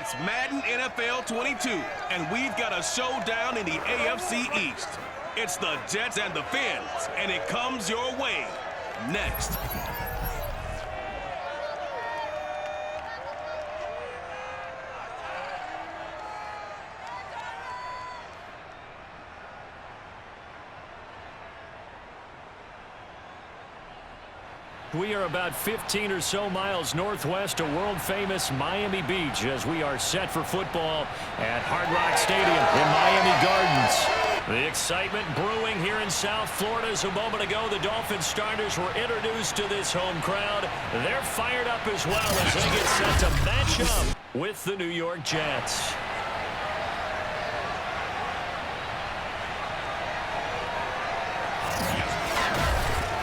It's Madden NFL 22, and we've got a showdown in the AFC East. It's the Jets and the Fins, and it comes your way next. We are about 15 or so miles northwest of world-famous Miami Beach as we are set for football at Hard Rock Stadium in Miami Gardens. The excitement brewing here in South Florida as a moment ago the Dolphins starters were introduced to this home crowd. They're fired up as well as they get set to match up with the New York Jets.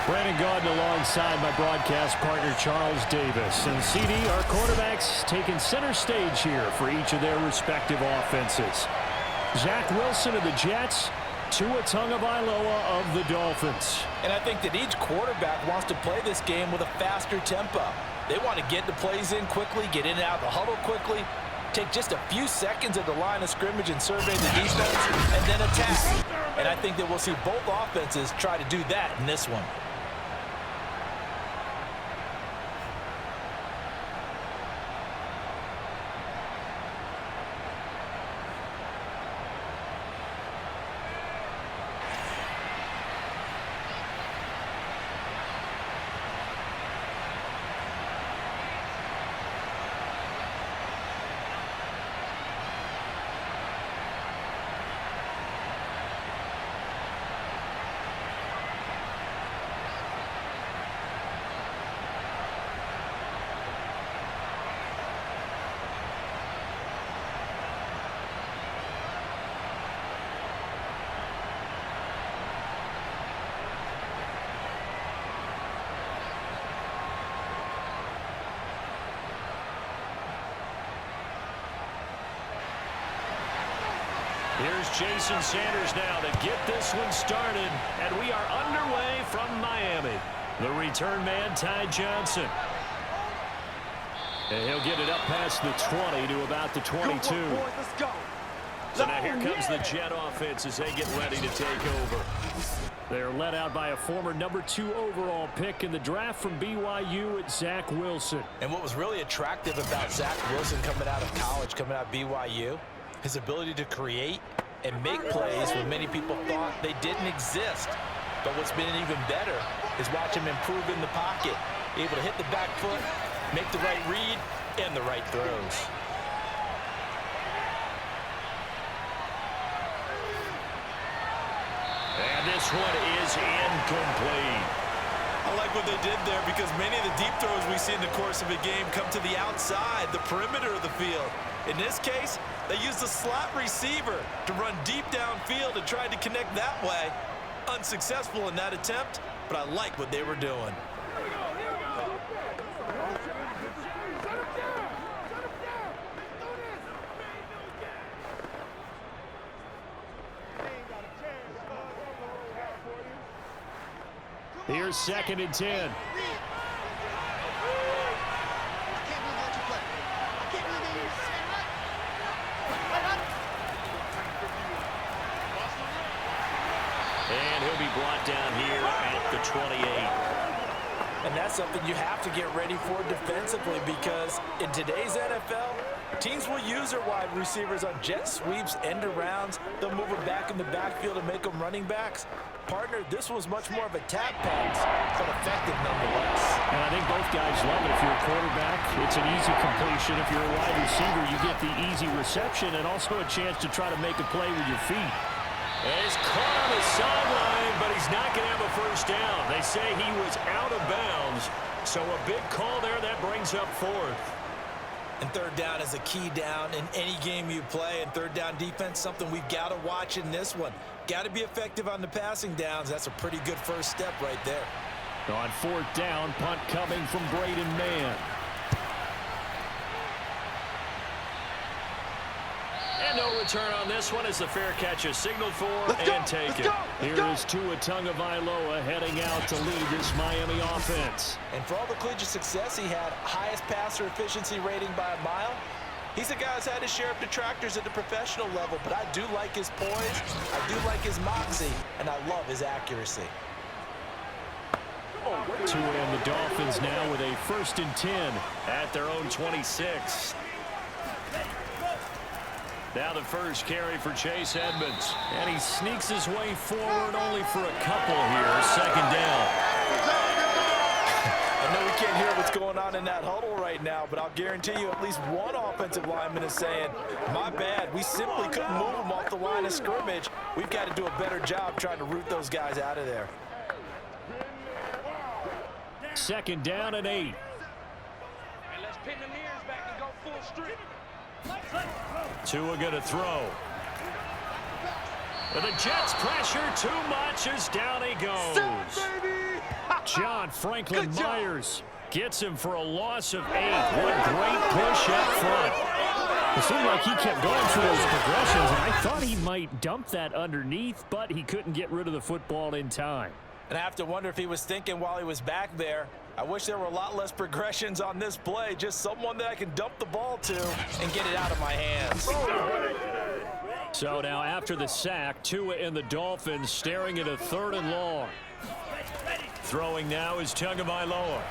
Brandon Gaudin alongside my broadcast partner Charles Davis. And CD, our quarterbacks taking center stage here for each of their respective offenses. Zach Wilson of the Jets, Tua Tagovailoa of the Dolphins. And I think that each quarterback wants to play this game with a faster tempo. They want to get the plays in quickly, get in and out of the huddle quickly, take just a few seconds at the line of scrimmage and survey the defense, and then attack. And I think that we'll see both offenses try to do that in this one. Here's Jason Sanders now to get this one started, and we are underway from Miami. The return man, Ty Johnson. And he'll get it up past the 20 to about the 22. So now here comes the Jet offense as they get ready to take over. They're led out by a former number 2 overall pick in the draft from BYU at Zach Wilson. And what was really attractive about Zach Wilson coming out of college, coming out of BYU, his ability to create and make plays when many people thought they didn't exist. But what's been even better is watch him improve in the pocket, able to hit the back foot, make the right read, and the right throws. And this one is incomplete. I like what they did there because many of the deep throws we see in the course of a game come to the outside, the perimeter of the field. In this case, they used a slot receiver to run deep downfield and tried to connect that way. Unsuccessful in that attempt, but I like what they were doing. Here's 2nd and 10. And he'll be brought down here at the 28. And that's something you have to get ready for defensively because in today's NFL, teams will use their wide receivers on jet sweeps, end arounds. They'll move them back in the backfield and make them running backs. Partner, this was much more of a tap pass, but effective nonetheless. And I think both guys love it. If you're a quarterback, it's an easy completion. If you're a wide receiver, you get the easy reception and also a chance to try to make a play with your feet. He's caught on the sideline, but he's not going to have a first down. They say he was out of bounds, so a big call there that brings up 4th. And 3rd down is a key down in any game you play. And 3rd down defense, something we've got to watch in this one. Got to be effective on the passing downs. That's a pretty good first step right there. On 4th down, punt coming from Braden Mann. And no return on this one as the fair catch is signaled for and taken. Here is Tua Tagovailoa heading out to lead this Miami offense. And for all the collegiate success he had, highest passer efficiency rating by a mile, He's a guy who's had his share of detractors at the professional level, but I do like his poise, I do like his moxie, and I love his accuracy. Tua and the Dolphins now with a 1st and 10 at their own 26. Now the first carry for Chase Edmonds. And he sneaks his way forward only for a couple here. 2nd down. I know we can't hear what's going on in that huddle right now, but I'll guarantee you at least one offensive lineman is saying, my bad, we simply couldn't move them off the line of scrimmage. We've got to do a better job trying to root those guys out of there. 2nd down and 8. And let's pin the mirrors back and go full strip. Tua going to throw. With the Jets pressure too much as down he goes. John Franklin Myers gets him for a loss of 8. What a great push up front. It seemed like he kept going through those progressions, and I thought he might dump that underneath, but he couldn't get rid of the football in time. And I have to wonder if he was thinking while he was back there, I wish there were a lot less progressions on this play, just someone that I can dump the ball to and get it out of my hands. So now after the sack, Tua and the Dolphins staring at a 3rd and long. Throwing now is Tagovailoa.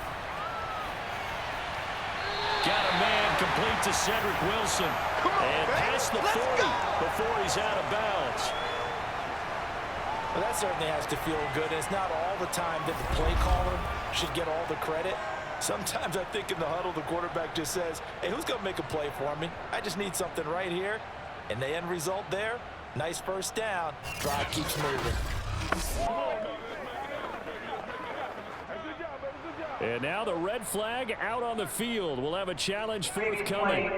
Got a man complete to Cedric Wilson. And past the 40 before he's out of bounds. Well, that certainly has to feel good. It's not all the time that the play caller should get all the credit. Sometimes I think in the huddle, the quarterback just says, hey, who's going to make a play for me? I just need something right here. And the end result there, nice 1st down. Drive keeps moving. And now the red flag out on the field. We'll have a challenge forthcoming.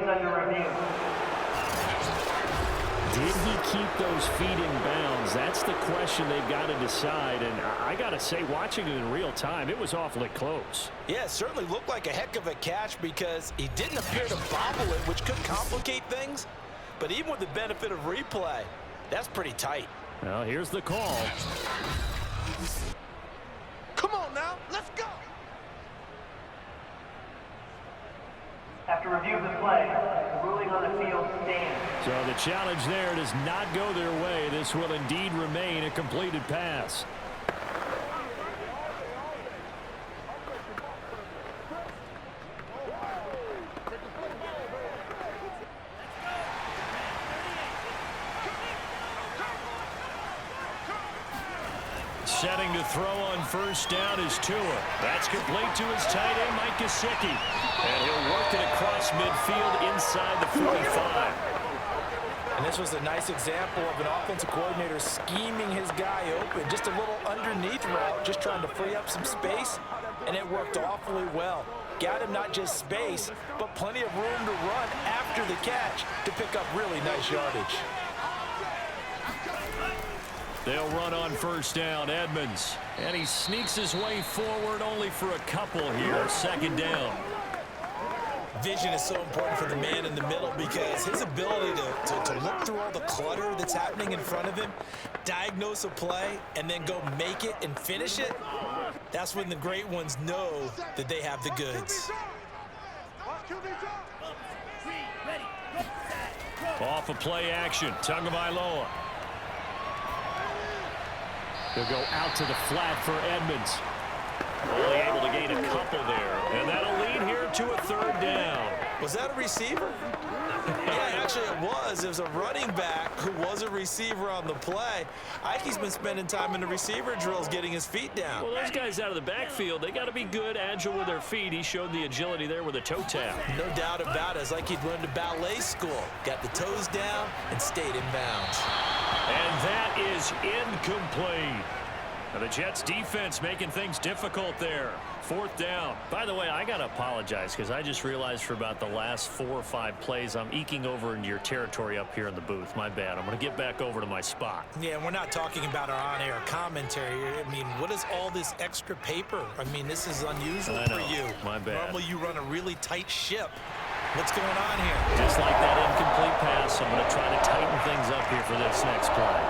Did he keep those feet in bounds? That's the question they've got to decide. And I got to say, watching it in real time, it was awfully close. Yeah, it certainly looked like a heck of a catch because he didn't appear to bobble it, which could complicate things. But even with the benefit of replay, that's pretty tight. Well, here's the call. Come on now, let's go. After review of the play, the ruling on the field stands. So the challenge there does not go their way. This will indeed remain a completed pass. Setting to throw on 1st down is Tua. That's complete to his tight end, Mike Gesicki. And he'll work it across midfield inside the 45. And this was a nice example of an offensive coordinator scheming his guy open. Just a little underneath route, just trying to free up some space. And it worked awfully well. Got him not just space, but plenty of room to run after the catch to pick up really nice yardage. They'll run on 1st down, Edmonds. And he sneaks his way forward only for a couple here. 2nd down. Vision is so important for the man in the middle because his ability to look through all the clutter that's happening in front of him, diagnose a play, and then go make it and finish it, that's when the great ones know that they have the goods. Off of play action, Tagovailoa. He'll go out to the flat for Edmonds. Only able to gain a couple there. And that'll lead here to a 3rd down. Was that a receiver? Yeah, actually it was. It was a running back who was a receiver on the play. Ike's been spending time in the receiver drills getting his feet down. Well, those guys out of the backfield, they got to be good, agile with their feet. He showed the agility there with a toe tap. No doubt about it. It's like he'd learned to ballet school. Got the toes down and stayed in bounds. And that is incomplete. Now the Jets defense making things difficult there. 4th down. By the way, I got to apologize because I just realized for about the last 4 or 5 plays I'm eking over into your territory up here in the booth. My bad. I'm going to get back over to my spot. Yeah, we're not talking about our on-air commentary. I mean, what is all this extra paper? I mean, this is unusual for you. My bad. Normally you run a really tight ship. What's going on here? Just like that incomplete pass, I'm going to try to tighten things up here for this next play.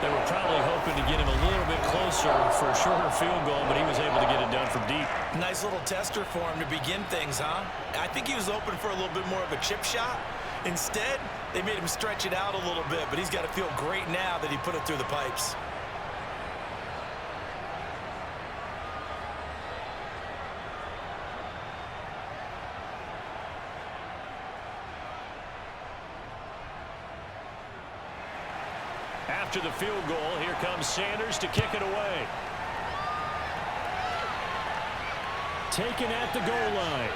They were probably hoping to get him a little bit closer for a shorter field goal, but he was able to get it done from deep. Nice little tester for him to begin things, huh? I think he was hoping for a little bit more of a chip shot. Instead, they made him stretch it out a little bit, but he's got to feel great now that he put it through the pipes. After the field goal, here comes Sanders to kick it away. Taken at the goal line.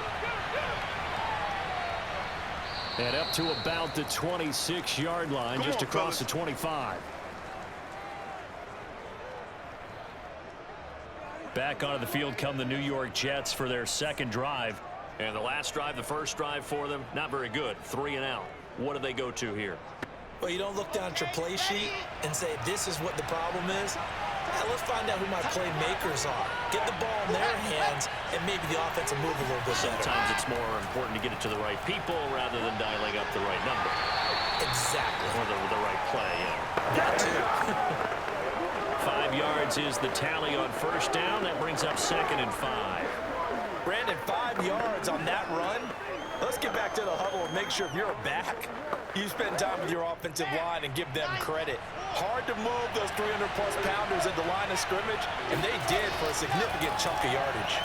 And up to about the 26-yard line, just across the 25. Back onto the field come the New York Jets for their second drive. And the last drive, the first drive for them, not very good. 3 and out. What do they go to here? Well, you don't look down at your play sheet and say, this is what the problem is. Let's find out who my playmakers are. Get the ball in their hands, and maybe the offense will move a little bit better. Sometimes it's more important to get it to the right people rather than dialing up the right number. Exactly. Or the right play, yeah. That too. 5 yards is the tally on first down. That brings up 2nd and 5. Brandon, 5 yards on that run. Let's get back to the huddle and make sure if you're a back, you spend time with your offensive line and give them credit. Hard to move those 300-plus pounders at the line of scrimmage, and they did for a significant chunk of yardage.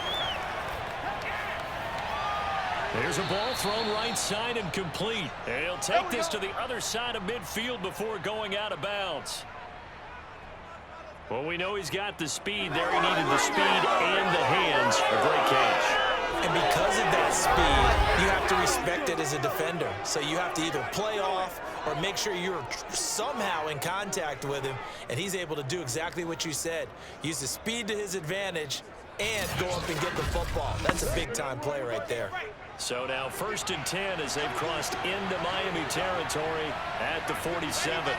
There's a ball thrown right side and complete. He'll take this to the other side of midfield before going out of bounds. Well, we know he's got the speed there. He needed the speed and the hands. A great catch. And because of that speed, you have to respect it as a defender. So you have to either play off or make sure you're somehow in contact with him, and he's able to do exactly what you said. Use the speed to his advantage and go up and get the football. That's a big-time play right there. So now 1st and 10 as they've crossed into Miami territory at the 47.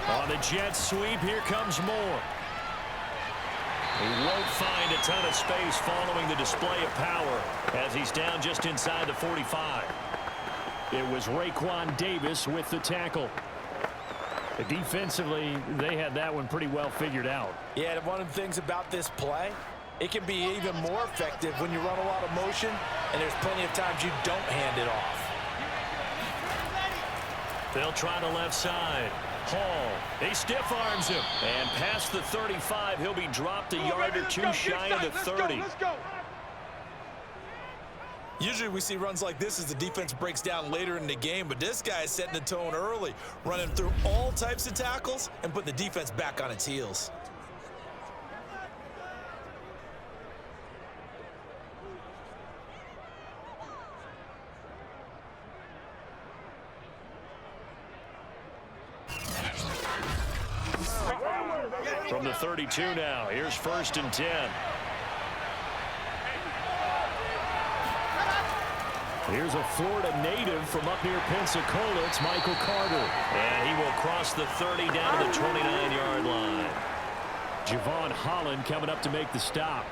On the Jets sweep, here comes Moore. He won't find a ton of space following the display of power as he's down just inside the 45. It was Raekwon Davis with the tackle. Defensively, they had that one pretty well figured out. Yeah, and one of the things about this play, it can be even more effective when you run a lot of motion, and there's plenty of times you don't hand it off. They'll try the left side. Hall, he stiff arms him. And past the 35, he'll be dropped a yard or two shy of the 30. Usually we see runs like this as the defense breaks down later in the game, but this guy is setting the tone early, running through all types of tackles and putting the defense back on its heels. From the 32 now, here's 1st and 10. Here's a Florida native from up near Pensacola. It's Michael Carter. And he will cross the 30 down to the 29-yard line. Javon Holland coming up to make the stop.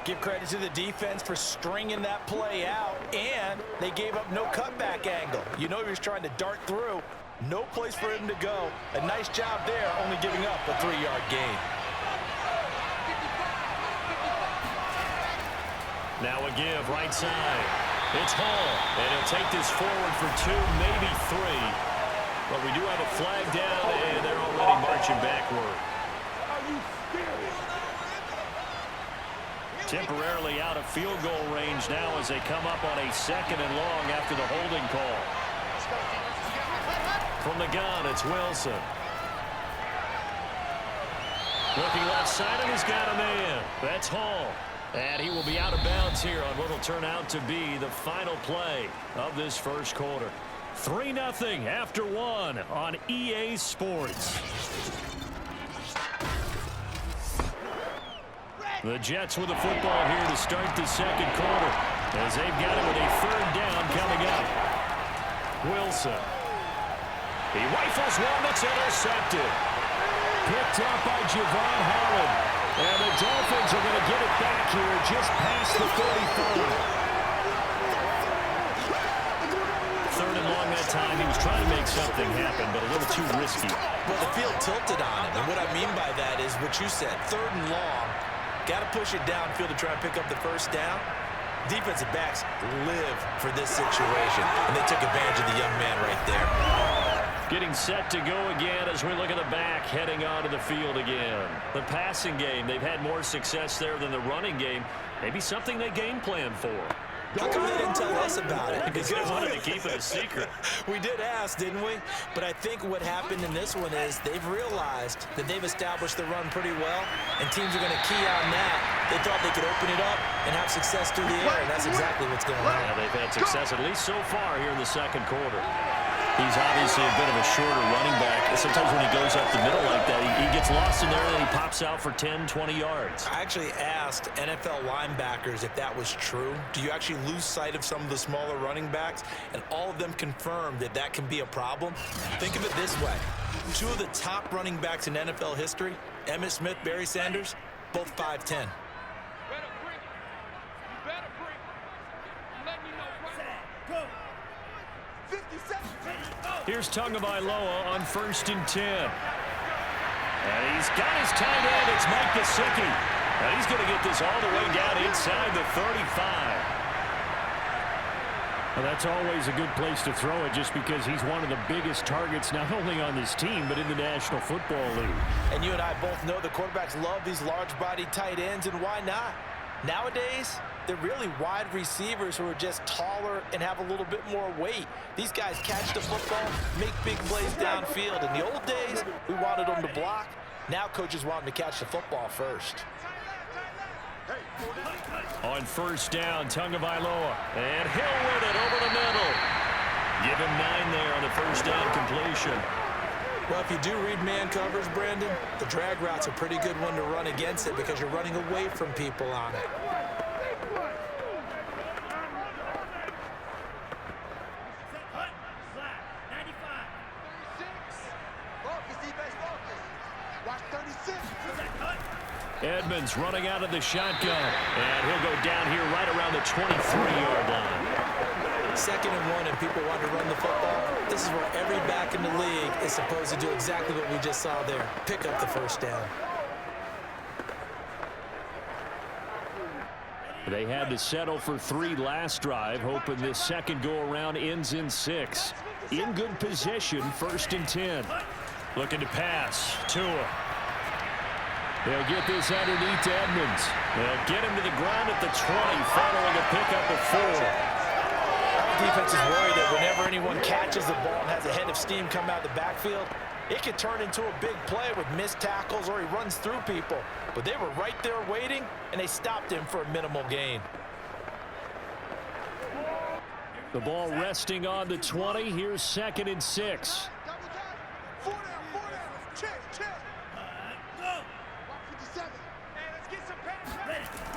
Give credit to the defense for stringing that play out, and they gave up no cutback angle. You know he was trying to dart through. No place for him to go. A nice job there, only giving up a 3-yard gain. Now a give right side. It's Hall, and he'll take this forward for 2, maybe 3. But we do have a flag down, and they're already marching backward. Temporarily out of field goal range now as they come up on a 2nd and long after the holding call. From the gun, it's Wilson. Looking left side, and he's got a man. That's Hall. And he will be out of bounds here on what will turn out to be the final play of this first quarter. 3-0 after 1 on EA Sports. The Jets with the football here to start the second quarter as they've got it with a 3rd down coming up. Wilson. He rifles one that's intercepted. Picked up by Javon Holland. And the Dolphins are going to get it back here just past the 35. 3rd and long that time, he was trying to make something happen, but a little too risky. Well, the field tilted on him, and what I mean by that is what you said, 3rd and long. Got to push it downfield to try and pick up the first down. Defensive backs live for this situation, and they took advantage of the young man right there. Getting set to go again as we look at the back heading onto the field again. The passing game, they've had more success there than the running game. Maybe something they game plan for. How come they didn't tell us about it? Because they wanted to keep it a secret. We did ask, didn't we? But I think what happened in this one is they've realized that they've established the run pretty well, and teams are going to key on that. They thought they could open it up and have success through the air, and that's exactly what's going on. Yeah, they've had success, at least so far, here in the second quarter. He's obviously a bit of a shorter running back. Sometimes when he goes up the middle like that, he gets lost in there and then he pops out for 10, 20 yards. I actually asked NFL linebackers if that was true. Do you actually lose sight of some of the smaller running backs? And all of them confirmed that that can be a problem. Think of it this way. 2 of the top running backs in NFL history, Emmitt Smith, Barry Sanders, both 5'10". Here's Tagovailoa on 1st and 10. And he's got his tight end. It's Mike Gesicki. And he's going to get this all the way down inside the 35. Well, that's always a good place to throw it just because he's one of the biggest targets not only on this team but in the National Football League. And you and I both know the quarterbacks love these large-bodied tight ends, and why not? Nowadays, they're really wide receivers who are just taller and have a little bit more weight. These guys catch the football, make big plays downfield. In the old days, we wanted them to block. Now coaches want them to catch the football first. On 1st down, Tagovailoa. And Hill with it over the middle. Give him 9 there on the 1st down completion. Well, if you do read man covers, Brandon, the drag route's a pretty good one to run against it because you're running away from people on it. Edmonds running out of the shotgun. And he'll go down here right around the 23-yard line. 2nd and 1, and people want to run the football. This is where every back in the league is supposed to do exactly what we just saw there. Pick up the 1st down. They had to settle for 3 last drive, hoping this second go-around ends in 6. In good position, 1st and 10. Looking to pass. Tua. They'll get this underneath to Edmonds. They'll get him to the ground at the 20, following a pickup of 4. Defense is worried that whenever anyone catches the ball and has a head of steam come out of the backfield, it could turn into a big play with missed tackles or he runs through people. But they were right there waiting, and they stopped him for a minimal gain. The ball resting on the 20. Here's 2nd and 6.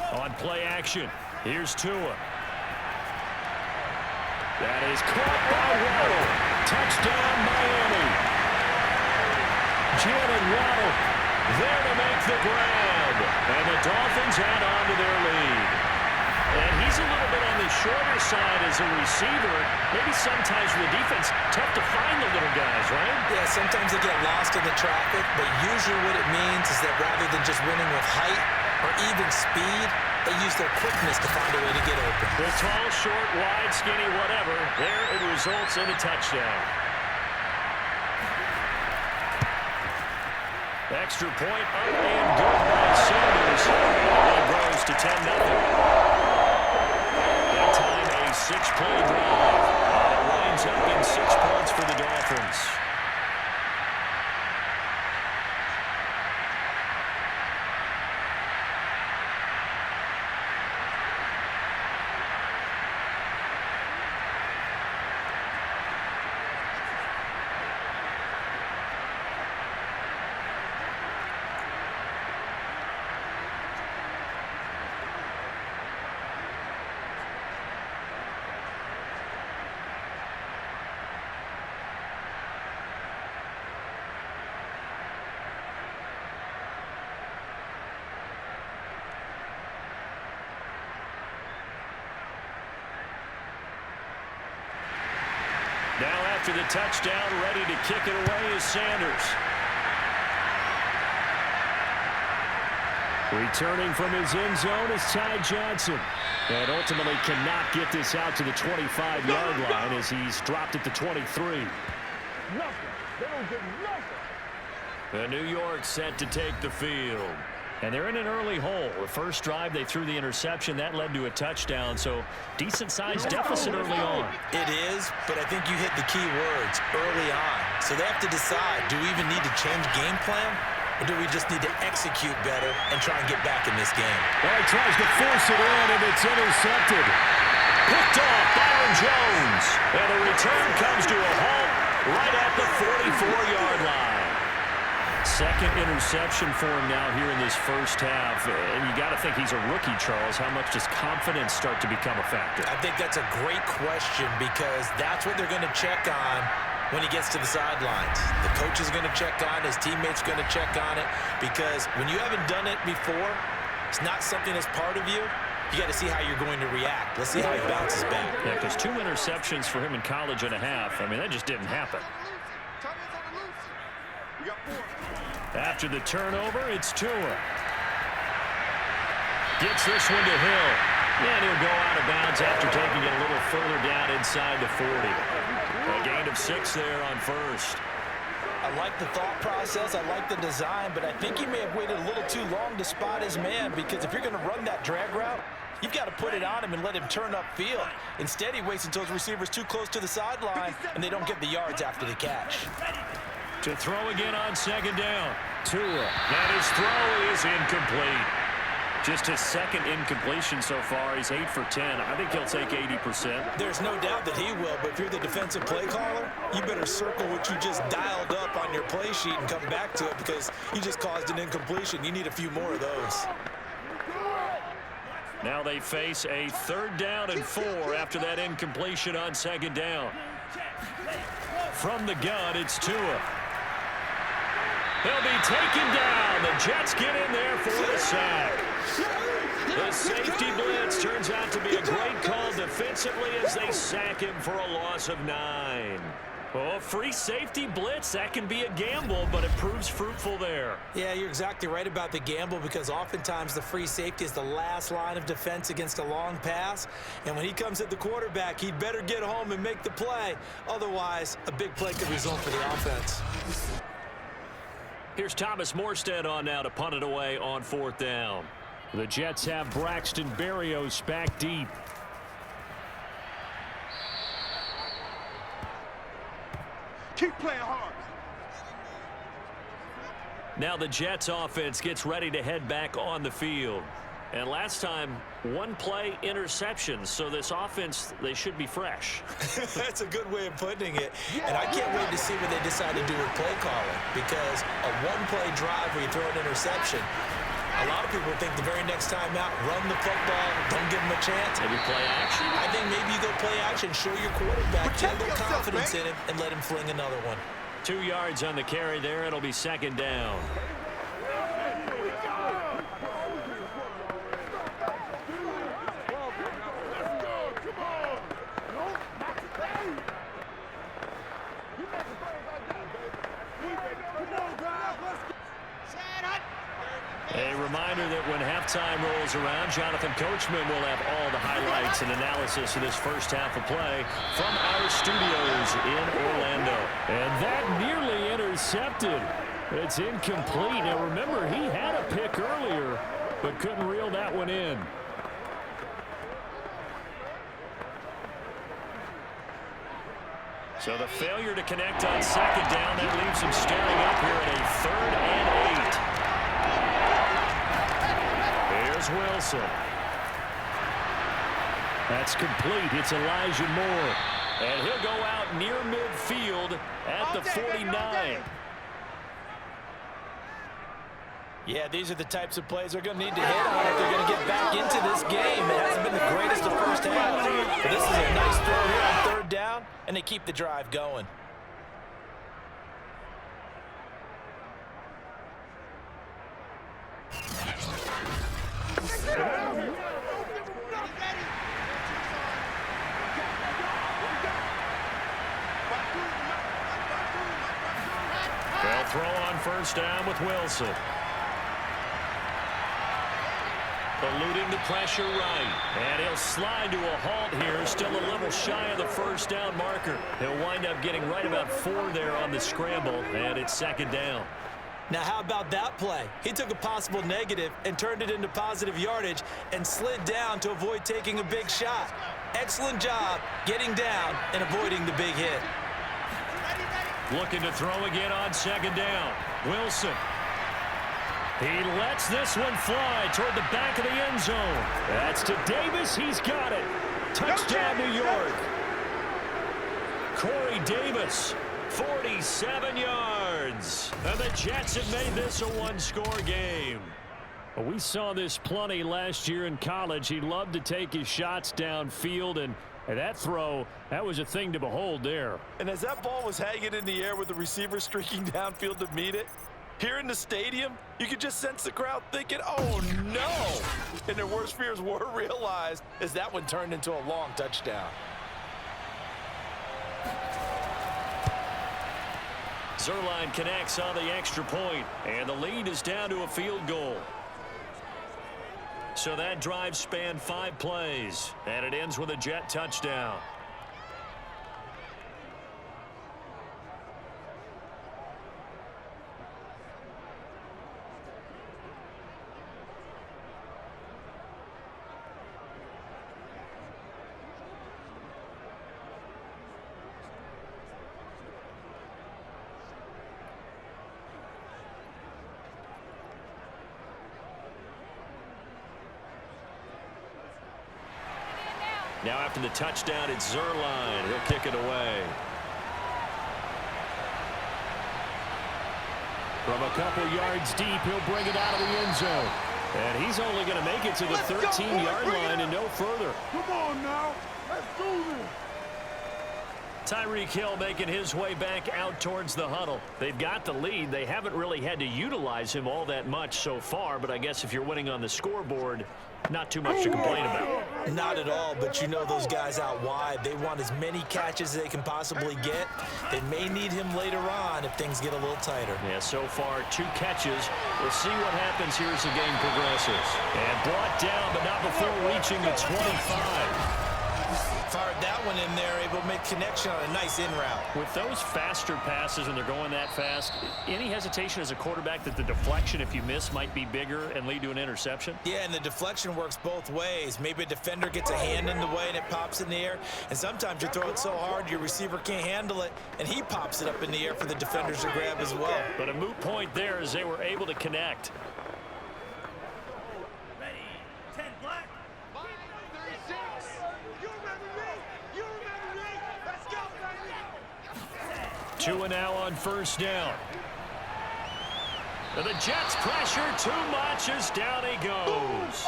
On play action, here's Tua. That is caught by Waddle. Touchdown, Miami. Jalen Waddle there to make the grab. And the Dolphins add on to their lead. And he's a little bit on the shorter side as a receiver. Maybe sometimes with the defense, tough to find the little guys, right? Yeah, sometimes they get lost in the traffic, but usually what it means is that rather than just winning with height or even speed, they use their quickness to find a way to get open. The tall, short, wide, skinny, whatever, there it results in a touchdown. Extra point up and good by Sanders. It grows to 10-0. That time a 6-play drive. It winds up in 6 points for the Dolphins. after the touchdown, ready to kick it away is Sanders. Returning from his end zone is Ty Johnson. And ultimately cannot get this out to the 25-yard line as he's dropped at the 23. The New York set to take the field. And they're in an early hole. The first drive, they threw the interception. That led to a touchdown, so decent-sized deficit early on. It is, but I think you hit the key words, early on. So they have to decide, do we even need to change game plan, or do we just need to execute better and try and get back in this game? Well, he tries to force it in, and it's intercepted. Picked off Byron Jones. And the return comes to a halt right at the 44-yard line. Second interception for him now here in this first half. And you got to think he's a rookie, Charles. How much does confidence start to become a factor? I think that's a great question because that's what they're going to check on when he gets to the sidelines. The coach is going to check on it. His teammates are going to check on it because when you haven't done it before, it's not something that's part of you. You got to see how you're going to react. Let's see how he bounces back. Yeah, because 2 interceptions for him in college and a half. I mean, that just didn't happen. After the turnover, it's Tua. Gets this one to Hill. And he'll go out of bounds after taking it a little further down inside the 40. A gain of 6 there on first. I like the thought process. I like the design, but I think he may have waited a little too long to spot his man because if you're going to run that drag route, you've got to put it on him and let him turn upfield. Instead, he waits until his receiver's too close to the sideline, and they don't get the yards after the catch. To throw again on second down. Tua. And his throw is incomplete. Just his second incompletion so far. He's 8 for 10. I think he'll take 80%. There's no doubt that he will, but if you're the defensive play caller, you better circle what you just dialed up on your play sheet and come back to it because you just caused an incompletion. You need a few more of those. Now they face a 3rd down and 4 after that incompletion on second down. From the gun, it's Tua. He'll be taken down. The Jets get in there for the sack. The safety blitz turns out to be a great call defensively as they sack him for a loss of 9. Oh, free safety blitz, that can be a gamble, but it proves fruitful there. Yeah, you're exactly right about the gamble because oftentimes the free safety is the last line of defense against a long pass. And when he comes at the quarterback, he'd better get home and make the play. Otherwise, a big play could result for the offense. Here's Thomas Morstead on now to punt it away on 4th down. The Jets have Braxton Berrios back deep. Keep playing hard. Now the Jets offense gets ready to head back on the field. And last time, 1-play interceptions. So this offense, they should be fresh. That's a good way of putting it. And I can't wait to see what they decide to do with play calling because a 1-play drive where you throw an interception, a lot of people think the very next time out, run the football, don't give them a chance. Maybe play action. I think maybe you go play action, show your quarterback, get a little confidence in him, and let him fling another one. 2 yards on the carry there. It'll be 2nd down. A reminder that when halftime rolls around, Jonathan Coachman will have all the highlights and analysis of this first half of play from our studios in Orlando. And that nearly intercepted. It's incomplete. Now remember, he had a pick earlier, but couldn't reel that one in. So the failure to connect on second down, that leaves him staring up here at a 3rd and 8. Here's Wilson. That's complete. It's Elijah Moore. And he'll go out near midfield at the 49. Yeah, these are the types of plays they're going to need to hit on if they're going to get back into this game. It hasn't been the greatest of first half, but this is a nice throw here on 3rd down, and they keep the drive going. throw on first down with Wilson. Eluding the pressure right. And he'll slide to a halt here. Still a little shy of the first down marker. He'll wind up getting right about 4 there on the scramble. And it's second down. Now, how about that play? He took a possible negative and turned it into positive yardage and slid down to avoid taking a big shot. Excellent job getting down and avoiding the big hit. Looking to throw again on second down. Wilson. He lets this one fly toward the back of the end zone. That's to Davis. He's got it. Touchdown, New York. Corey Davis, 47 yards. And the Jets have made this a one-score game. Well, we saw this plenty last year in college. He loved to take his shots downfield, and that throw, that was a thing to behold there. And as that ball was hanging in the air with the receiver streaking downfield to meet it, here in the stadium, you could just sense the crowd thinking, oh, no. And their worst fears were realized as that one turned into a long touchdown. Zerline connects on the extra point, and the lead is down to a field goal. So that drive spanned 5 plays, and it ends with a Jet touchdown. Now after the touchdown, it's Zerline. He'll kick it away. From a couple yards deep, he'll bring it out of the end zone. And he's only going to make it to the 13-yard line and no further. Come on now. Let's do this. Tyreek Hill making his way back out towards the huddle. They've got the lead. They haven't really had to utilize him all that much so far, but I guess if you're winning on the scoreboard, not too much to complain about. Not at all, but you know those guys out wide, they want as many catches as they can possibly get. They may need him later on if things get a little tighter. Yeah, so far 2 catches. We'll see what happens here as the game progresses. And brought down, but not before reaching the 25. Fired that one in there, able to make connection on a nice in route. With those faster passes when they're going that fast, any hesitation as a quarterback that the deflection, if you miss, might be bigger and lead to an interception? Yeah, and the deflection works both ways. Maybe a defender gets a hand in the way and it pops in the air, and sometimes you throw it so hard your receiver can't handle it, and he pops it up in the air for the defenders to grab as well. But a moot point there as they were able to connect. 2 now on first down. And the Jets pressure too much as down he goes.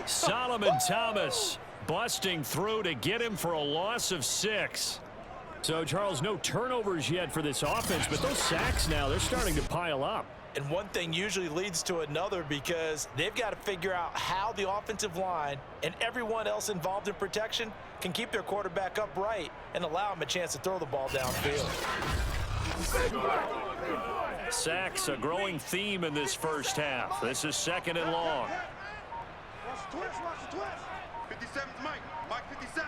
Solomon Thomas busting through to get him for a loss of 6. So, Charles, no turnovers yet for this offense, but those sacks now, they're starting to pile up. And one thing usually leads to another because they've got to figure out how the offensive line and everyone else involved in protection can keep their quarterback upright and allow him a chance to throw the ball downfield. Sacks, a growing theme in this first half. This is 2nd and long. Watch the twist, watch the twist. 57's Mike. Mike 57.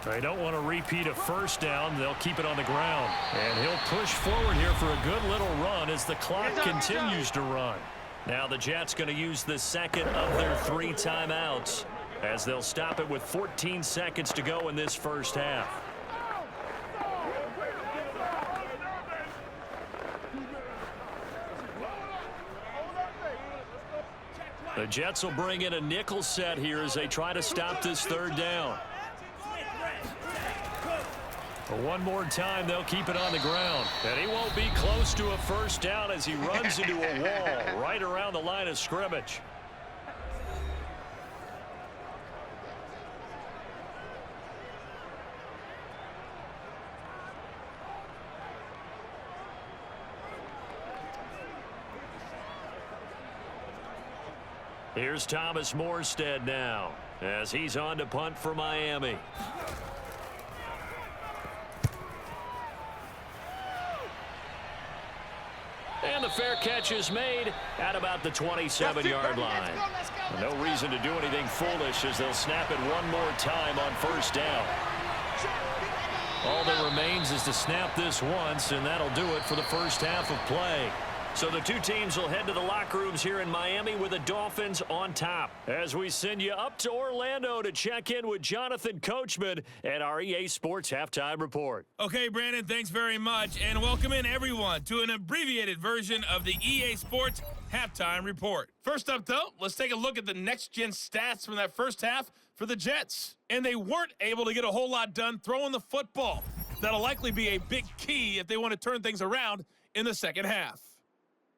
They don't want to repeat a first down. They'll keep it on the ground. And he'll push forward here for a good little run as the clock continues to run. Now the Jets going to use the second of their 3 timeouts as they'll stop it with 14 seconds to go in this first half. The Jets will bring in a nickel set here as they try to stop this 3rd down. But one more time, they'll keep it on the ground. And he won't be close to a first down as he runs into a wall right around the line of scrimmage. Here's Thomas Morstead now as he's on to punt for Miami. fair catch is made at about the 27-yard line. No reason to do anything foolish as they'll snap it one more time on first down. All that remains is to snap this once, and that'll do it for the first half of play. So the two teams will head to the locker rooms here in Miami with the Dolphins on top. As we send you up to Orlando to check in with Jonathan Coachman at our EA Sports Halftime Report. Okay, Brandon, thanks very much, and welcome in everyone to an abbreviated version of the EA Sports Halftime Report. First up, though, let's take a look at the next-gen stats from that first half for the Jets. And they weren't able to get a whole lot done throwing the football. That'll likely be a big key if they want to turn things around in the second half.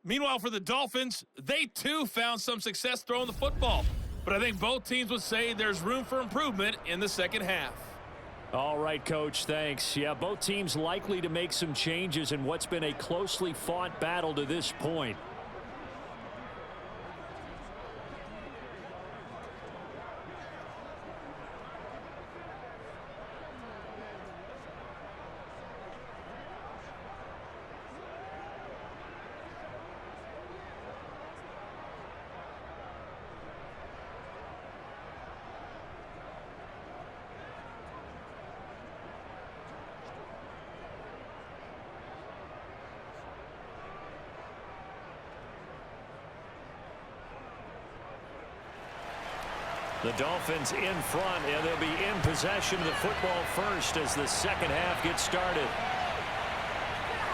Meanwhile, for the Dolphins, they too found some success throwing the football. But I think both teams would say there's room for improvement in the second half. All right, Coach, thanks. Yeah, both teams likely to make some changes in what's been a closely fought battle to this point. The Dolphins in front, and they'll be in possession of the football first as the second half gets started.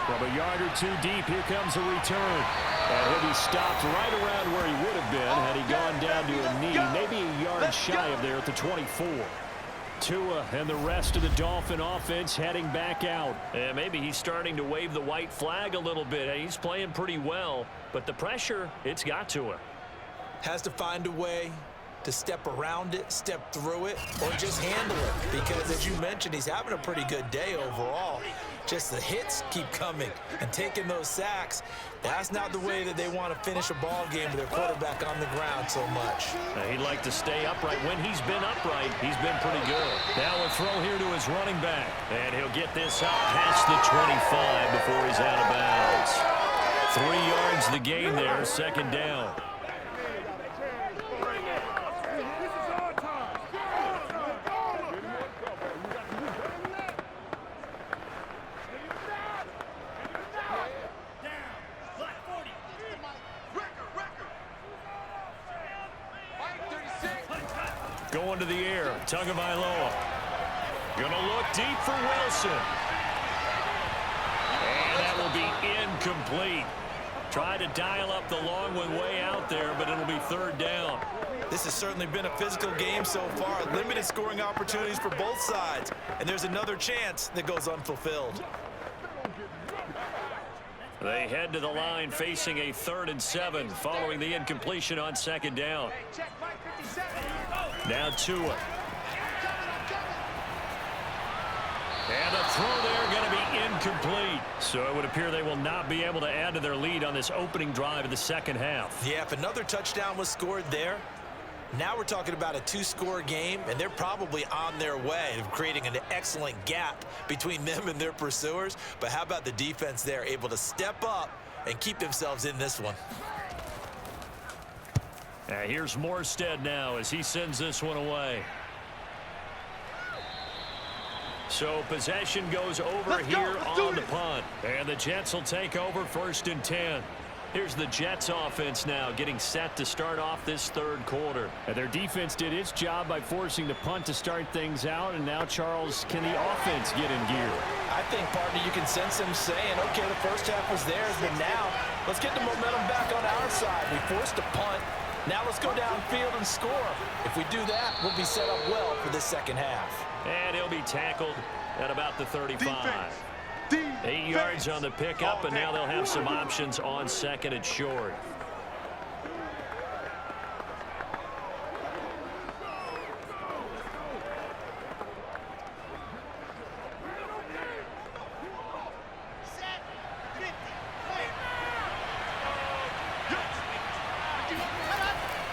From a yard or two deep, here comes a return. And he'll be stopped right around where he would have been had he gone down to a knee, maybe a yard shy of there at the 24. Tua and the rest of the Dolphin offense heading back out. And maybe he's starting to wave the white flag a little bit. He's playing pretty well, but the pressure, it's got to him. Has to find a way to step around it, step through it, or just handle it. Because, as you mentioned, he's having a pretty good day overall. Just the hits keep coming and taking those sacks. That's not the way that they want to finish a ball game with their quarterback on the ground so much. He'd like to stay upright. When he's been upright, he's been pretty good. Now a throw here to his running back. And he'll get this out past the 25 before he's out of bounds. 3 yards the gain there, second down. Going to the air, Tagovailoa. Gonna look deep for Wilson. And that will be incomplete. Try to dial up the long one way out there, but it'll be third down. This has certainly been a physical game so far. Limited scoring opportunities for both sides. And there's another chance that goes unfulfilled. They head to the line facing a 3rd and 7 following the incompletion on second down. Now Tua. And the throw there going to be incomplete. So it would appear they will not be able to add to their lead on this opening drive of the second half. Yeah, if another touchdown was scored there, now we're talking about a 2-score game, and they're probably on their way of creating an excellent gap between them and their pursuers. But how about the defense there, able to step up and keep themselves in this one? Here's Morstead now as he sends this one away. So possession goes over here on the punt. And the Jets will take over 1st and 10. Here's the Jets offense now getting set to start off this third quarter. And their defense did its job by forcing the punt to start things out. And now, Charles, can the offense get in gear? I think, partner, you can sense them saying, okay, the first half was theirs, but now let's get the momentum back on our side. We forced a punt. Now let's go downfield and score. If we do that, we'll be set up well for this second half. And he'll be tackled at about the 35. 8 yards on the pickup, and now they'll have some options on 2nd and short.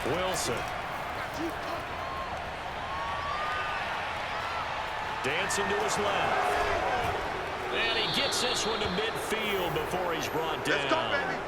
Wilson. Dancing to his left. And he gets this one to midfield before he's brought down. Let's go, baby.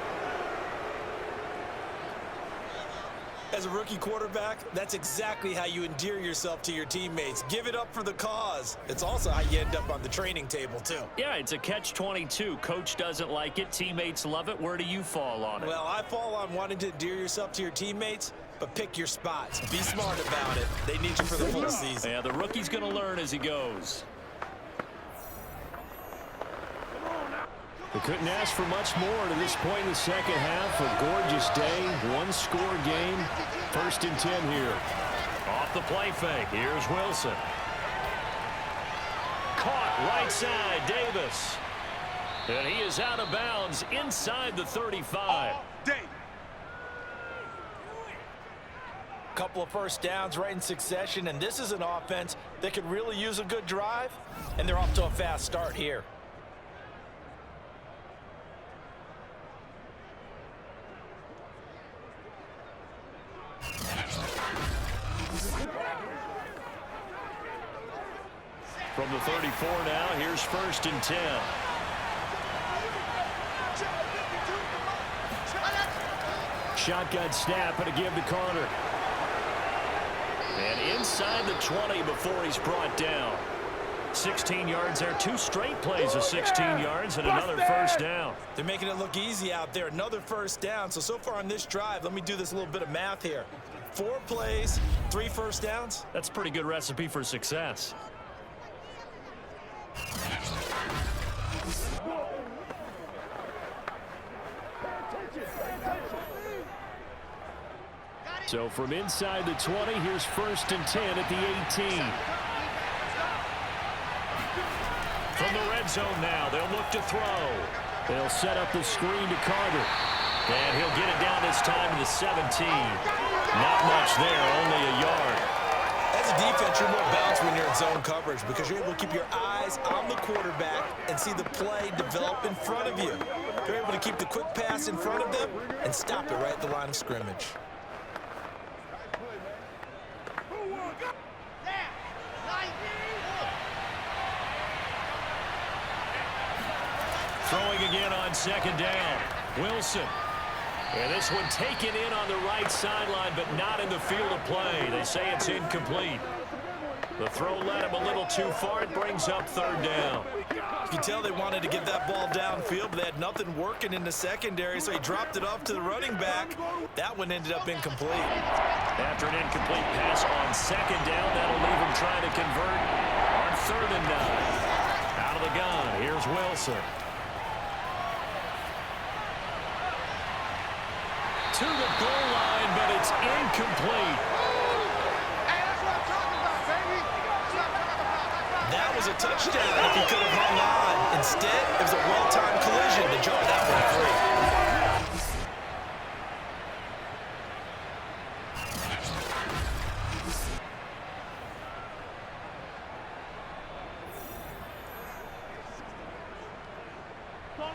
As a rookie quarterback, that's exactly how you endear yourself to your teammates. Give it up for the cause. It's also how you end up on the training table, too. Yeah, it's a catch-22. Coach doesn't like it. Teammates love it. Where do you fall on it? Well, I fall on wanting to endear yourself to your teammates, but pick your spots. Be smart about it. They need you for the full season. Yeah, the rookie's going to learn as he goes. They couldn't ask for much more to this point in the second half. A gorgeous day, one-score game. 1st and 10 here. Off the play fake. Here's Wilson. Caught right side, Davis. And he is out of bounds inside the 35. Couple of first downs right in succession, and this is an offense that could really use a good drive, and they're off to a fast start here. From the 34 now, here's 1st and 10. Shotgun snap and a give to Carter. And inside the 20 before he's brought down. 16 yards there. 2 straight plays of 16 yards and another first down. They're making it look easy out there. Another first down. So far on this drive, let me do this little bit of math here. 4 plays, 3 first downs. That's a pretty good recipe for success. So from inside the 20, here's 1st and 10 at the 18. From the red zone now, they'll look to throw. They'll set up the screen to Carter. And he'll get it down this time to the 17. Not much there, only a yard. As a defense, you're more balanced when you're in zone coverage because you're able to keep your eyes on the quarterback and see the play develop in front of you. You're able to keep the quick pass in front of them and stop it right at the line of scrimmage. Throwing again on 2nd down. Wilson. And this one taken in on the right sideline, but not in the field of play. They say it's incomplete. The throw led him a little too far. It brings up 3rd down. You can tell they wanted to get that ball downfield, but they had nothing working in the secondary, so he dropped it off to the running back. That one ended up incomplete. After an incomplete pass on 2nd down, that'll leave him trying to convert on 3rd and 9. Out of the gun, here's Wilson. To the goal line, but it's incomplete. That was a touchdown if he could have hung on. Instead, it was a well-timed collision to draw that one free.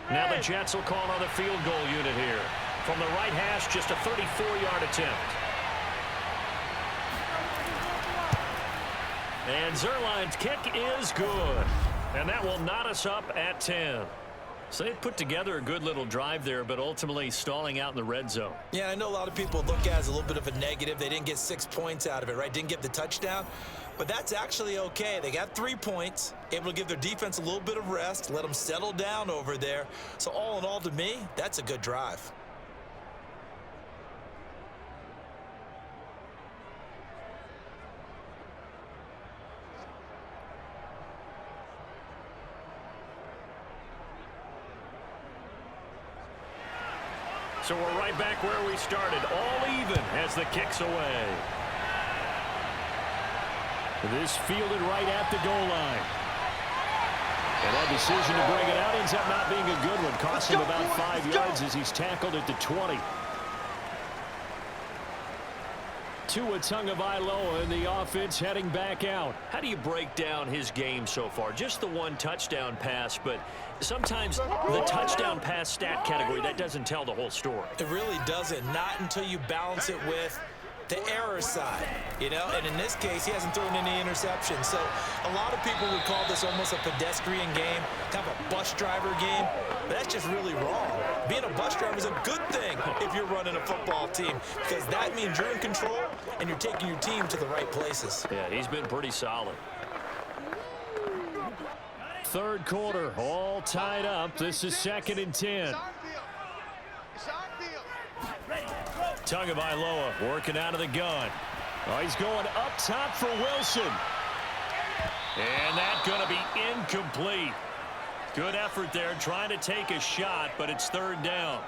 Now the Jets will call on the field goal unit here. From the right hash, just a 34-yard attempt. And Zerline's kick is good. And that will knot us up at 10. So they put together a good little drive there, but ultimately stalling out in the red zone. Yeah, I know a lot of people look at it as a little bit of a negative. They didn't get 6 points out of it, right? Didn't get the touchdown. But that's actually okay. They got 3 points, able to give their defense a little bit of rest, let them settle down over there. So all in all, to me, that's a good drive. So we're right back where we started, all even as the kick's away. This fielded right at the goal line. And that decision to bring it out ends up not being a good one. Cost him about 5 yards as he's tackled at the 20. Tua Tagovailoa in the offense heading back out. How do you break down his game so far? Just the 1 touchdown pass, but sometimes the touchdown pass stat category, that doesn't tell the whole story. It really doesn't. Not until you balance it with the error side, you know, and in this case, he hasn't thrown any interceptions. So a lot of people would call this almost a pedestrian game, kind of a bus driver game, but that's just really wrong. Being a bus driver is a good thing if you're running a football team, because that means you're in control and you're taking your team to the right places. Yeah, he's been pretty solid. Third quarter, all tied up. This is 2nd and 10. Tagovailoa working out of the gun. Oh, he's going up top for Wilson. And that's going to be incomplete. Good effort there trying to take a shot, but it's 3rd down.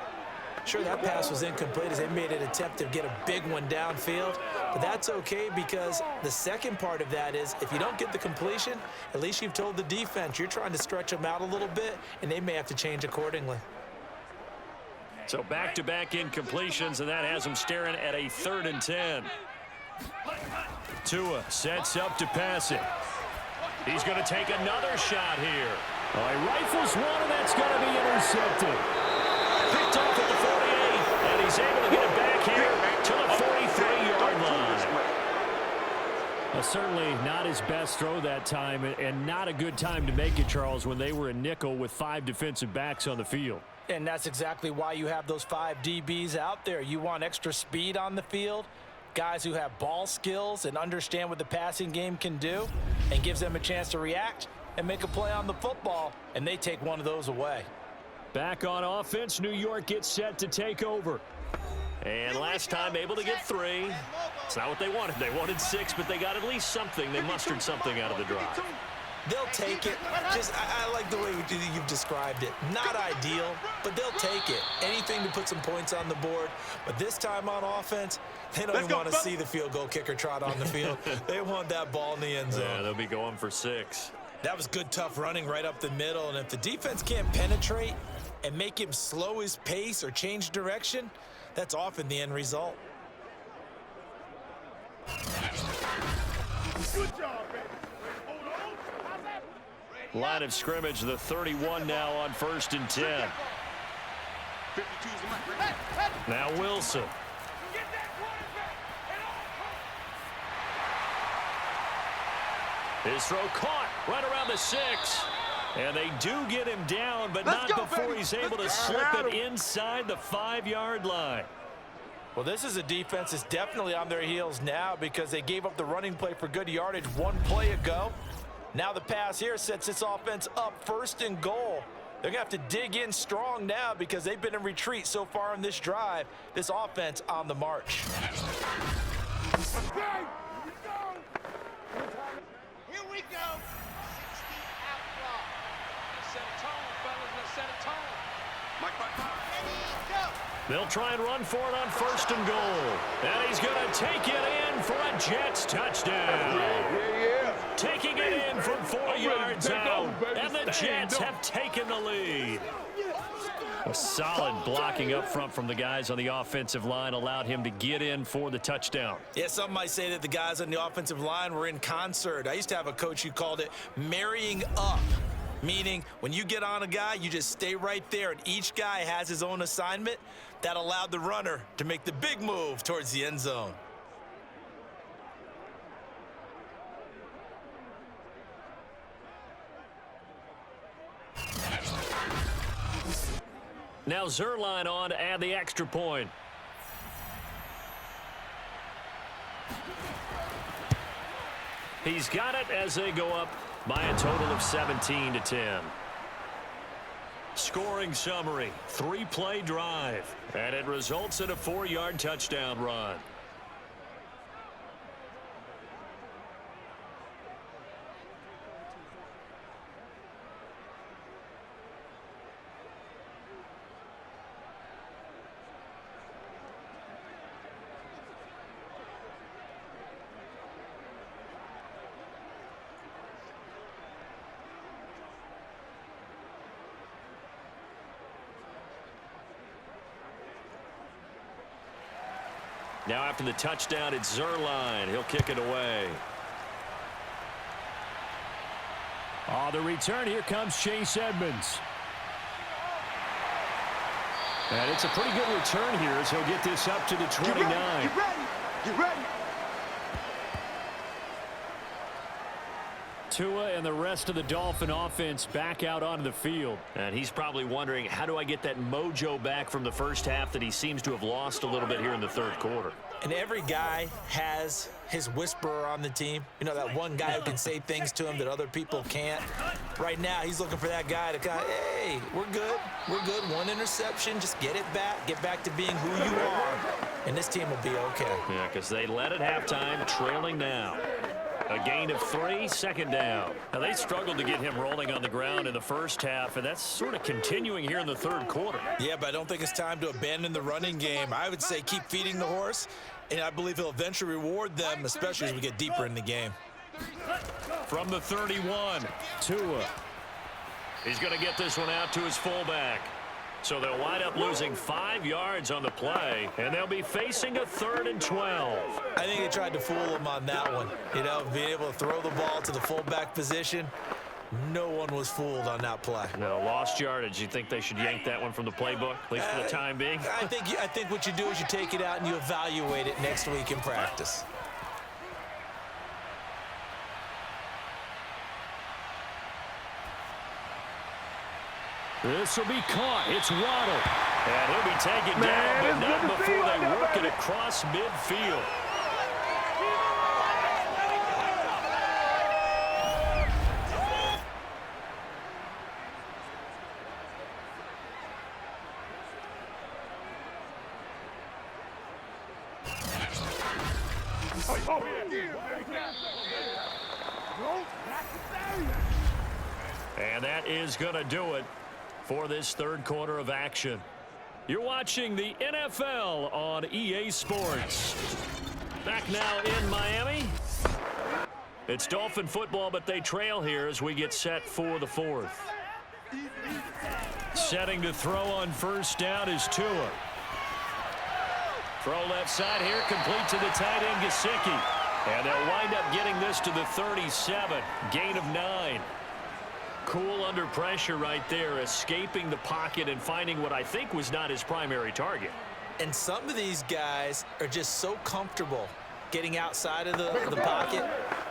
Sure, that pass was incomplete as they made an attempt to get a big one downfield, but that's okay because the second part of that is if you don't get the completion, at least you've told the defense you're trying to stretch them out a little bit, and they may have to change accordingly. So back-to-back incompletions, and that has him staring at a 3rd and 10. Tua sets up to pass it. He's going to take another shot here. Oh, he rifles one, and that's going to be intercepted. Picked off at the 48, and he's able to get it back here to the 43-yard line. Well, certainly not his best throw that time, and not a good time to make it, Charles, when they were in nickel with 5 defensive backs on the field. And that's exactly why you have those 5 DBs out there. You want extra speed on the field, guys who have ball skills and understand what the passing game can do, and gives them a chance to react and make a play on the football, and they take one of those away. Back on offense, New York gets set to take over. And last time able to get 3. It's not what they wanted. They wanted 6, but they got at least something. They mustered something out of the drive. They'll take it. I like the way you've described it. Not ideal, but they'll take it. Anything to put some points on the board. But this time on offense, they don't even want to see the field goal kicker trot on the field. They want that ball in the end zone. Yeah, they'll be going for 6. That was good, tough running right up the middle. And if the defense can't penetrate and make him slow his pace or change direction, that's often the end result. Good job, baby. Line of scrimmage, the 31 now on 1st and 10. Now Wilson. His throw caught right around the 6. And they do get him down, but not before he's able to slip it inside the 5-yard line. Well, this is a defense that's definitely on their heels now because they gave up the running play for good yardage 1 play ago. Now the pass here sets this offense up 1st and goal. They're going to have to dig in strong now because they've been in retreat so far in this drive. This offense on the march. Here we go. 60 outlaw. Let's set a tone, fellas. Let's set a tone. Ready, go. They'll try and run for it on 1st and goal. And he's going to take it in for a Jets touchdown. Taking it in from 4 yards out. And the Jets have taken the lead. A solid blocking up front from the guys on the offensive line allowed him to get in for the touchdown. Yeah, some might say that the guys on the offensive line were in concert. I used to have a coach who called it marrying up. Meaning, when you get on a guy, you just stay right there, and each guy has his own assignment. That allowed the runner to make the big move towards the end zone. Now Zerline on to add the extra point. He's got it as they go up by a total of 17-10. Scoring summary, 3-play drive, and it results in a 4-yard touchdown run. Now after the touchdown, it's Zerline. He'll kick it away. Oh, the return. Here comes Chase Edmonds. And it's a pretty good return here as he'll get this up to the 29. Get ready. Tua and the rest of the Dolphin offense back out onto the field. And he's probably wondering, how do I get that mojo back from the first half that he seems to have lost a little bit here in the third quarter? And every guy has his whisperer on the team. You know, that one guy who can say things to him that other people can't. Right now, he's looking for that guy to kind of, hey, we're good. We're good. One interception. Just get it back. Get back to being who you are. And this team will be okay. Yeah, because they led at halftime, trailing now. A gain of 3, second down. Now, they struggled to get him rolling on the ground in the first half, and that's sort of continuing here in the third quarter. Yeah, but I don't think it's time to abandon the running game. I would say keep feeding the horse, and I believe he'll eventually reward them, especially as we get deeper in the game. From the 31, Tua. He's going to get this one out to his fullback. So they'll wind up losing 5 yards on the play, and they'll be facing a 3rd and 12. I think they tried to fool him on that one. You know, being able to throw the ball to the fullback position, no one was fooled on that play. No, lost yardage. You think they should yank that one from the playbook, at least for the time being? I think what you do is you take it out and you evaluate it next week in practice. This will be caught. It's Waddle. And he'll be taken down, but not before they work it across midfield. And that is going to do it for this third quarter of action. You're watching the NFL on EA Sports. Back now in Miami. It's Dolphin football, but they trail here as we get set for the fourth. Setting to throw on first down is Tua. Throw left side here, complete to the tight end, Gesicki. And they'll wind up getting this to the 37. Gain of 9. Cool under pressure right there, escaping the pocket and finding what I think was not his primary target. And some of these guys are just so comfortable getting outside of the pocket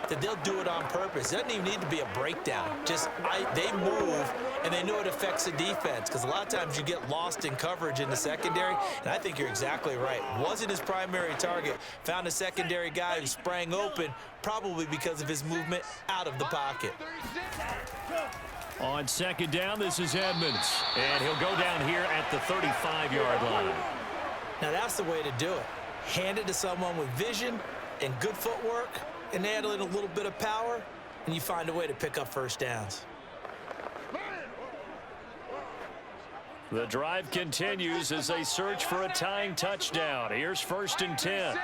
that they'll do it on purpose. It doesn't even need to be a breakdown. Just they move, and they know it affects the defense, because a lot of times you get lost in coverage in the secondary, and I think you're exactly right. Wasn't his primary target. Found a secondary guy who sprang open, probably because of his movement out of the pocket. On second down, this is Edmonds, and he'll go down here at the 35-yard line. Now that's the way to do it. Hand it to someone with vision and good footwork, and add in a little bit of power, and you find a way to pick up first downs. The drive continues as they search for a tying touchdown. Here's 1st and 10.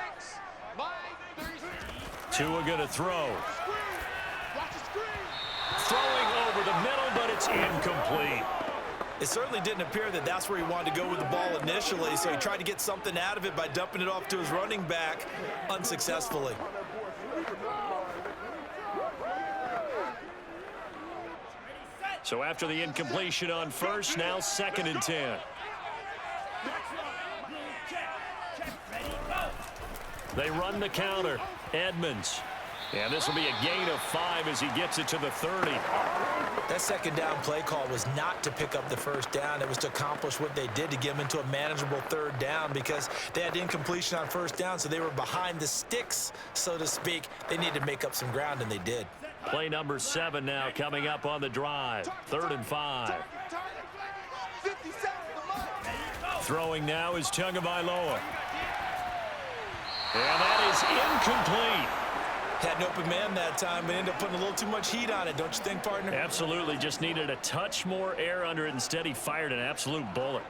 Tua going to throw. Throwing over the middle, but it's incomplete. It certainly didn't appear that that's where he wanted to go with the ball initially, so he tried to get something out of it by dumping it off to his running back unsuccessfully. So after the incompletion on first, now 2nd and 10. They run the counter. Edmonds. And this will be a gain of 5 as he gets it to the 30. That second down play call was not to pick up the first down. It was to accomplish what they did, to get them into a manageable 3rd down, because they had incompletion on first down, so they were behind the sticks, so to speak. They needed to make up some ground, and they did. Play number 7 now coming up on the drive. 3rd and 5. Throwing now is Tagovailoa. And that is incomplete. Had an open man that time, but ended up putting a little too much heat on it, don't you think, partner? Absolutely. Just needed a touch more air under it. Instead, he fired an absolute bullet.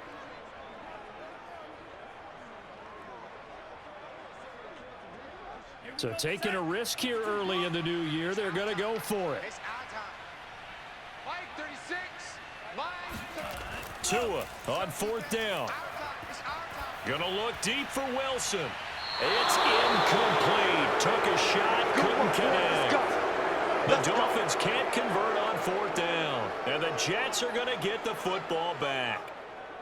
So taking a risk here early in the new year, they're going to go for it. Tua on 4th down. Gonna look deep for Wilson. It's incomplete. Took a shot, couldn't connect. The Dolphins can't convert on 4th down. And the Jets are going to get the football back.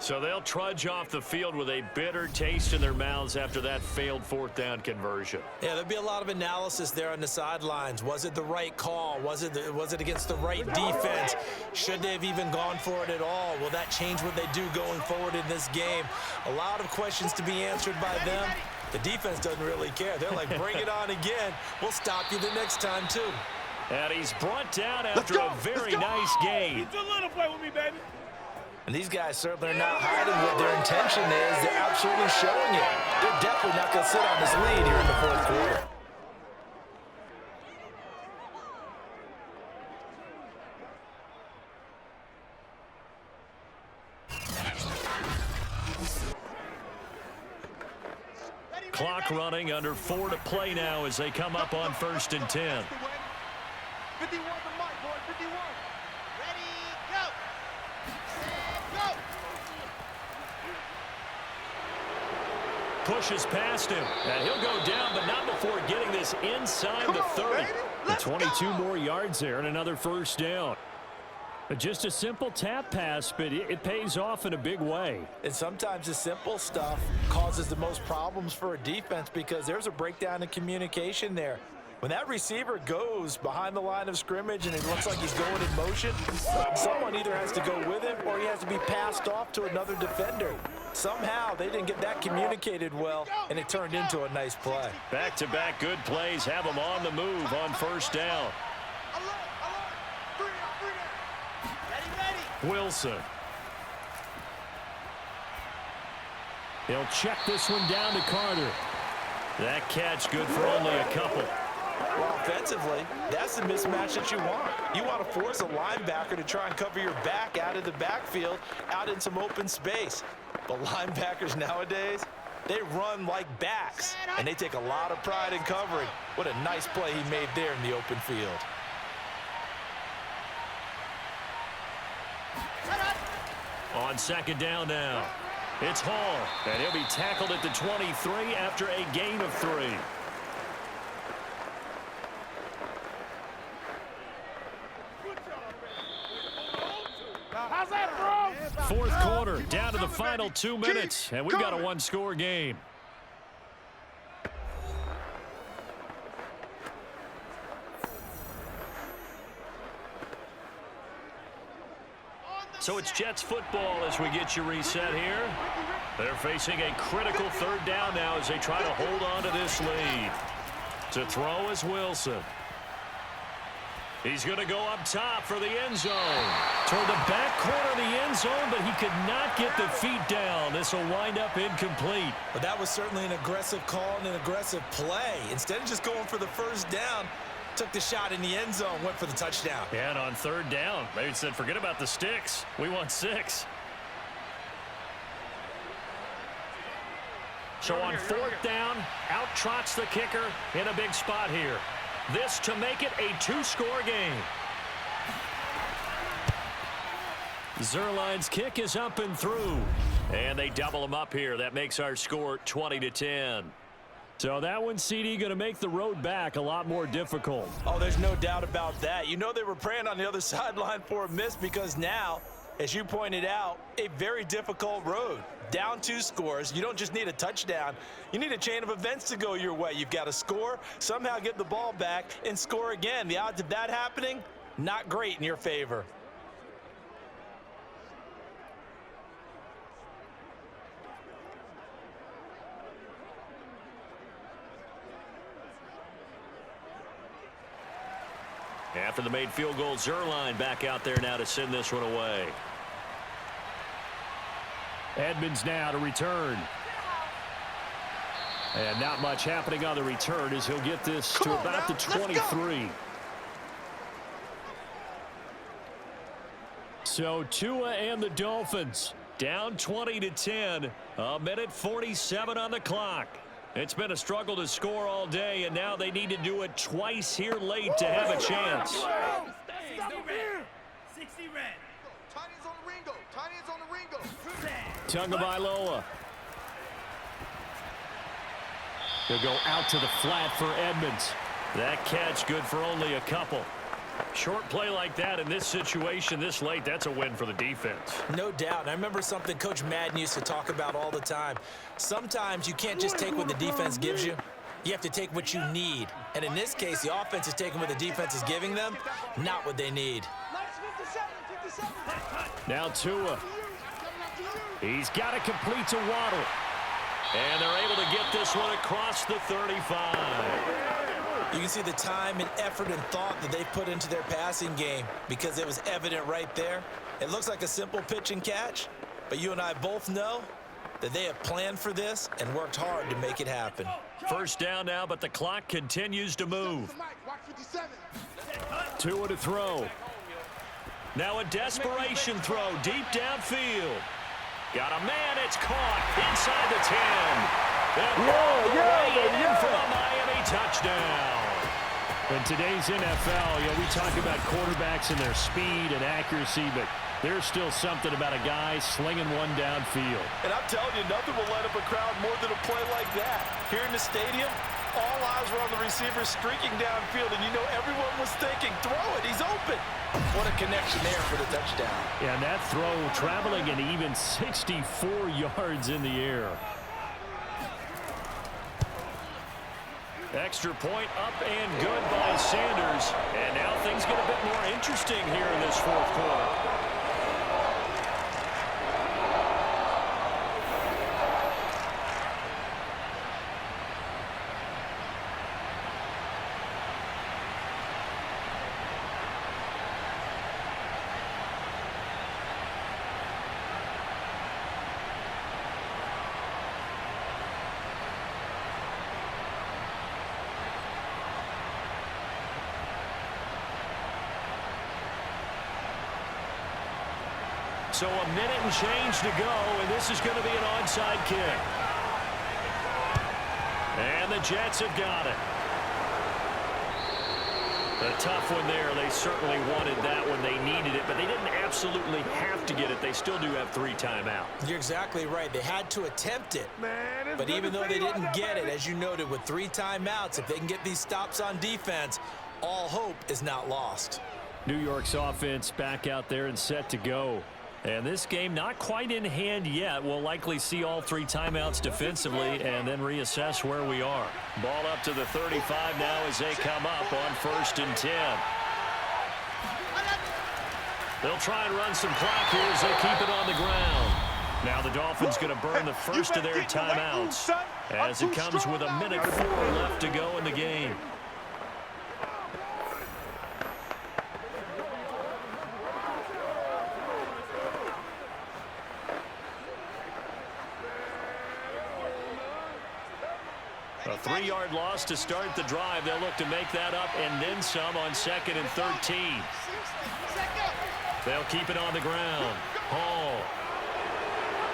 So they'll trudge off the field with a bitter taste in their mouths after that failed fourth down conversion. Yeah, there'll be a lot of analysis there on the sidelines. Was it the right call? Was it against the right defense? Should they have even gone for it at all? Will that change what they do going forward in this game? A lot of questions to be answered by them. The defense doesn't really care. They're like, bring it on again. We'll stop you the next time, too. And he's brought down after a very nice game. Do a little play with me, baby. And these guys certainly are not hiding what their intention is. They're absolutely showing it. They're definitely not going to sit on this lead here in the fourth quarter. Clock running, under 4 to play now as they come up on 1st and 10. 51 to Mike, boy, 51. Ready, go. Set, go. Pushes past him, and he'll go down, but not before getting this inside the 30. And 22 more yards there and another first down. Just a simple tap pass, but it pays off in a big way. And sometimes the simple stuff causes the most problems for a defense because there's a breakdown in communication there. When that receiver goes behind the line of scrimmage and it looks like he's going in motion, someone either has to go with him or he has to be passed off to another defender. Somehow they didn't get that communicated well, and it turned into a nice play. Back-to-back good plays have them on the move on first down. Wilson. He'll check this one down to Carter. That catch good for only a couple. Well, offensively, that's the mismatch that you want. You want to force a linebacker to try and cover your back out of the backfield, out in some open space. But linebackers nowadays, they run like backs, and they take a lot of pride in covering. What a nice play he made there in the open field. On second down now, it's Hall, and he'll be tackled at the 23 after a gain of 3. How's that, bro? Fourth quarter, down to the final 2 minutes, and we've got a one-score game. So it's Jets football as we get you reset here. They're facing a critical third down now as they try to hold on to this lead. To throw is Wilson. He's going to go up top for the end zone. Toward the back corner of the end zone, but he could not get the feet down. This will wind up incomplete. But that was certainly an aggressive call and an aggressive play. Instead of just going for the first down, took the shot in the end zone, went for the touchdown. And on third down, they said, forget about the sticks. We want 6. So on fourth down, out trots the kicker in a big spot here. This to make it a 2-score game. Zerline's kick is up and through. And they double him up here. That makes our score 20-10. So that one, CD, going to make the road back a lot more difficult. Oh, there's no doubt about that. You know they were praying on the other sideline for a miss because now, as you pointed out, a very difficult road. Down 2 scores. You don't just need a touchdown. You need a chain of events to go your way. You've got to score, somehow get the ball back, and score again. The odds of that happening, not great in your favor. After the made field goal, Zerline back out there now to send this one away. Edmonds now to return. And not much happening on the return as he'll get this to about the 23. So Tua and the Dolphins down 20-10. A minute 47 on the clock. It's been a struggle to score all day, and now they need to do it twice here late to have a chance. 60 red. Tight ends on the Ringo. Tight ends on the Ringo. Tagovailoa. They'll go out to the flat for Edmonds. That catch good for only a couple. Short play like that in this situation this late, that's a win for the defense. No doubt. I remember something Coach Madden used to talk about all the time. Sometimes you can't just take what the defense gives you. You have to take what you need. And in this case, the offense is taking what the defense is giving them, not what they need. Now Tua. He's got to complete to Waddle. And they're able to get this one across the 35. You can see the time and effort and thought that they put into their passing game because it was evident right there. It looks like a simple pitch and catch, but you and I both know that they have planned for this and worked hard to make it happen. First down now, but the clock continues to move. Tua to throw. Now a desperation throw deep downfield. Got a man, it's caught inside the 10. And for a Miami touchdown. In today's NFL, we talk about quarterbacks and their speed and accuracy, but there's still something about a guy slinging one downfield. And I'm telling you, nothing will light up a crowd more than a play like that. Here in the stadium, all eyes were on the receiver streaking downfield, and you know everyone was thinking, throw it, he's open. What a connection there for the touchdown. Yeah, and that throw traveling an even 64 yards in the air. Extra point up and good by Sanders. And now things get a bit more interesting here in this fourth quarter. So a minute and change to go, and this is going to be an onside kick. And the Jets have got it. A tough one there. They certainly wanted that when they needed it, but they didn't absolutely have to get it. They still do have 3 timeouts. You're exactly right. They had to attempt it. But even though they didn't get it, as you noted, with 3 timeouts, if they can get these stops on defense, all hope is not lost. New York's offense back out there and set to go. And this game not quite in hand yet. We'll likely see all 3 timeouts defensively and then reassess where we are. Ball up to the 35 now as they come up on 1st and 10. They'll try and run some clock here as they keep it on the ground. Now the Dolphins going to burn the first of their timeouts as it comes with 1:04 left to go in the game. A 3-yard loss to start the drive. They'll look to make that up and then some on 2nd and 13. They'll keep it on the ground. Hall.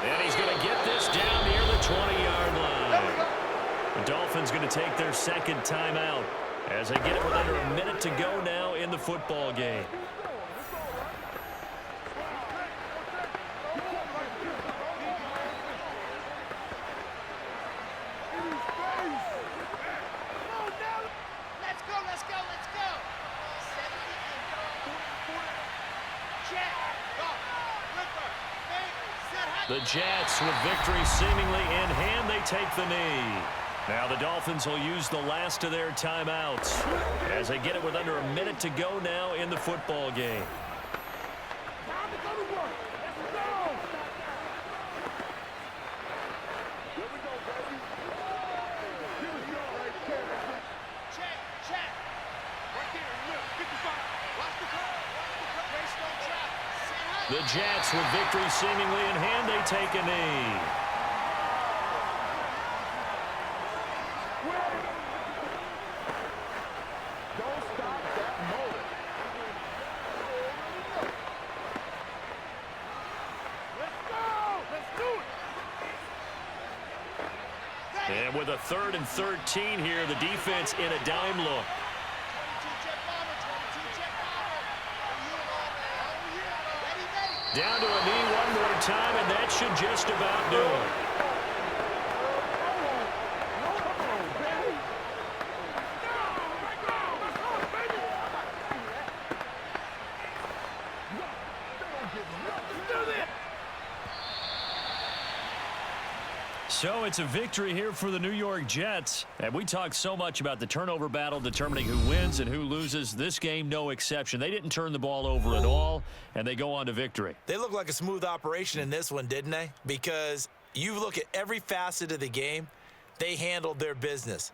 And he's going to get this down near the 20-yard line. The Dolphins going to take their 2nd timeout as they get it with under a minute to go now in the football game. The Jets, with victory seemingly in hand, they take the knee. Now the Dolphins will use the last of their timeouts as they get it with under a minute to go now in the football game. The Jets, with victory seemingly in hand, they take a knee. Don't stop that motor. Let's go! Let's do it! And with a 3rd and 13 here, the defense in a dime look. Down to a knee one more time, and that should just about do it. So it's a victory here for the New York Jets. And we talked so much about the turnover battle determining who wins and who loses. This game, no exception. They didn't turn the ball over at all, and they go on to victory. They look like a smooth operation in this one, didn't they? Because you look at every facet of the game, they handled their business.